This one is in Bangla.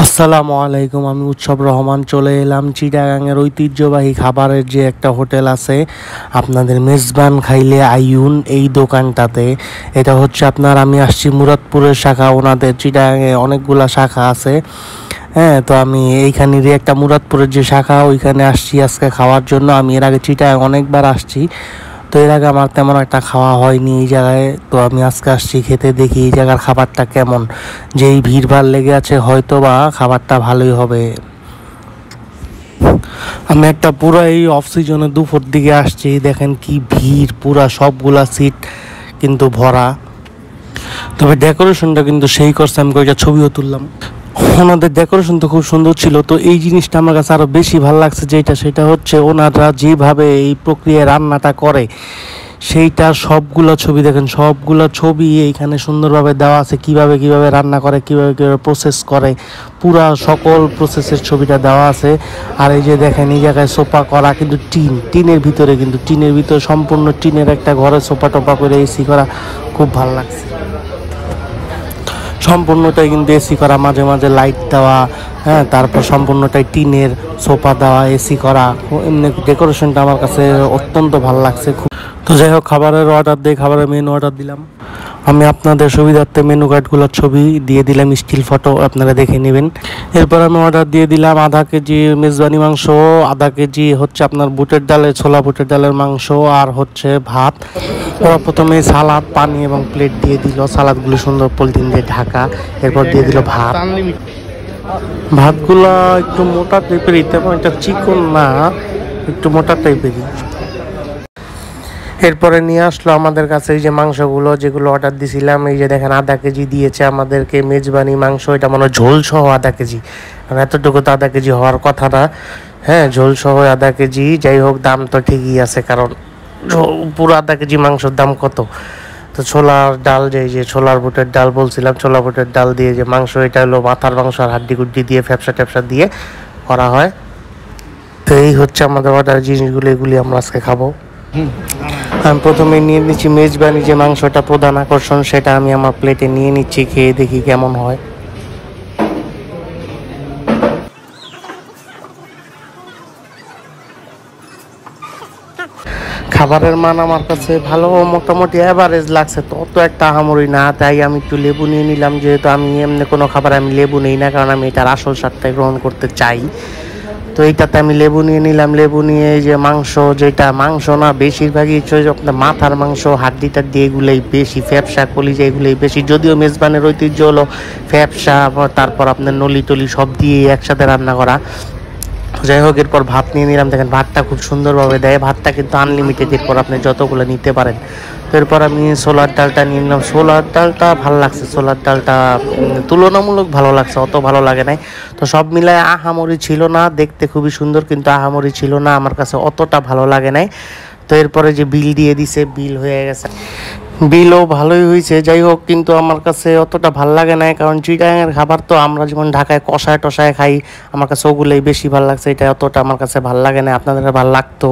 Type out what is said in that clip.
আসসালামু আলাইকুম। আমি উৎসব রহমান চলে এলাম চিটাগাংয়ের ঐতিহ্যবাহী খাবারের যে একটা হোটেল আছে আপনাদের মেজবান খাইলে আইউন, এই দোকানটাতে। এটা হচ্ছে আপনার, আমি আসছি মুরাদপুরের শাখা, ওনাদের চিটাগাংয়ে অনেকগুলা শাখা আছে। হ্যাঁ, তো আমি এইখানেরই একটা মুরাদপুরের যে শাখা ওইখানে আসছি আজকে খাওয়ার জন্য। আমি এর আগে চিটাগাং অনেকবার আসছি, তো এর আগে আমার তেমন একটা খাওয়া হয়নি এই জায়গায়। তো আমি আজকে আসছি খেতে, দেখি এই জায়গার খাবারটা কেমন। যেই ভিড়ভাড় লেগে আছে হয়তো বা খাবারটা ভালোই হবে। আমি একটা পুরো এই অফ সিজনে দুপুর দিকে আসছি, দেখেন কি ভিড়, পুরা সবগুলা সিট কিন্তু ভরা। তবে ডেকোরেশনটা কিন্তু সেই করছে, আমি কয়েকটা ছবিও তুললাম। ওনাদের ডেকোরেশন তো খুব সুন্দর ছিল। তো এই জিনিসটা আমার কাছে আরও বেশি ভালো লাগছে, সেটা হচ্ছে ওনারা যেভাবে এই প্রক্রিয়ায় রান্নাটা করে সেইটা সবগুলো ছবি দেখেন, সবগুলো ছবি এইখানে সুন্দরভাবে দেওয়া আছে। কিভাবে কিভাবে রান্না করে, কিভাবে কিভাবে প্রসেস করে, পুরা সকল প্রসেসের ছবিটা দেওয়া আছে। আর এই যে দেখেন এই জায়গায় সোফা করা কিন্তু টিনের ভিতরে, কিন্তু টিনের ভিতরে সম্পূর্ণ টিনের একটা ঘরে সোফা টোপা করে এসি করা, খুব ভালো লাগছে। সম্পূর্ণটাই কিন্তু এসি করা, মাঝে মাঝে লাইট দেওয়া। হ্যাঁ, তারপর সম্পূর্ণটাই টিনের সোফা দেওয়া, এসি করা। এমনি ডেকোরেশনটা আমার কাছে অত্যন্ত ভালো লাগছে খুব। তো যাই হোক, খাবারের অর্ডার দিয়ে খাবারের মেনু অর্ডার দিলাম। আমি আপনাদের সুবিধার্থে মেনু কার্ডগুলোর ছবি দিয়ে দিলাম, স্টিল ফটো, আপনারা দেখে নেবেন। এরপর আমি অর্ডার দিয়ে দিলাম আধা কেজি মেজবানি মাংস, আধা কেজি হচ্ছে আপনার বুটের ডালের, ছোলা বুটের ডালের মাংস, আর হচ্ছে ভাত। ওরা প্রথমে সালাদ, পানি এবং প্লেট দিয়ে দিল। সালাদগুলো সুন্দর পলিথিন দিয়ে ঢাকা। এরপর দিয়ে দিল ভাত। ভাতগুলা একটু মোটা টাইপেরই, তেমন একটা চিকন না, একটু মোটা টাইপেরই। এরপরে নিয়ে আসলো আমাদের কাছে এই যে মাংসগুলো, যেগুলো অর্ডার দিছিলাম। এই যে দেখেন আধা কেজি দিয়েছে আমাদেরকে মেজবানি মাংস। এটা মনে হয় ঝোল সহ আধা কেজি, আর এতটুকু তো আধা কেজি হওয়ার কথা না। হ্যাঁ, ঝোল সহ আধা কেজি। যাই হোক, দাম তো ঠিকই আছে, কারণ পুরো আধা কেজি মাংসের দাম কত। তো ছোলার ডাল, যে ছোলার বুটের ডাল বলছিলাম, ছোলা বুটের ডাল দিয়ে যে মাংস, এটা হলো মাথার মাংস আর হাড্ডি গুড্ডি দিয়ে ফ্যাপসা ট্যাপসা দিয়ে করা হয়। তো এই হচ্ছে আমাদের অর্ডার জিনিসগুলো, এগুলি আমরা আজকে খাবো। আমি প্রথমে নিয়ে নিচ্ছি মেজবানি যে মাংসটা, প্রধান আকর্ষণ, সেটা আমি আমার প্লেটে নিয়ে নিচ্ছি, খেয়ে দেখি কেমন হয়। খাবারের মান আমার কাছে ভালো, মোটামুটি অ্যাভারেজ লাগছে, তত একটা আহামরি না। তাই আমি একটু লেবু নিয়ে নিলাম, যেহেতু আমি এমনি কোনো খাবার আমি লেবু নেই না, কারণ আমি এটার আসল স্বাদটাই গ্রহণ করতে চাই। তো এইটাতে আমি লেবু নিয়ে নিলাম। লেবু নিয়ে এই যে মাংস, যেটা মাংস না, বেশিরভাগই আপনার মাথার মাংস, হাড্ডিটা দিয়ে এগুলোই বেশি, ফ্যাপসা কলিজা এগুলোই বেশি। যদিও মেজবানের ঐতিহ্য হলো ফ্যাপসা, তারপর আপনার নলি টলি সব দিয়ে একসাথে রান্না করা। যাই হোক, এরপর ভাত নিয়ে নিলাম। দেখেন ভাতটা খুব সুন্দরভাবে দেয়, ভাতটা কিন্তু আনলিমিটেড, এরপর আপনি যতগুলো নিতে পারেন। তো এরপর আমি ছোলার ডালটা নিয়ে নিলাম। ছোলার ডালটা ভালো লাগছে, ছোলার ডালটা তুলনামূলক ভালো লাগছে, অত ভালো লাগে নাই। তো সব মিলায় আহামরি ছিল না, দেখতে খুবই সুন্দর, কিন্তু আহামরি ছিল না, আমার কাছে অতটা ভালো লাগে নাই। তো এরপরে যে বিল দিয়ে দিছে, বিল হয়ে গেছে, বিলও ভালোই হয়েছে। যাই হোক, কিন্তু আমার কাছে অতটা ভাল লাগে না, কারণ চিটাগাংয়ের খাবার তো আমরা যেমন ঢাকায় কষায় টষায় খাই, আমার কাছে ওগুলোই বেশি ভাল লাগছে। এটা অতটা আমার কাছে ভাল লাগে না, আপনাদের ভাল লাগতো।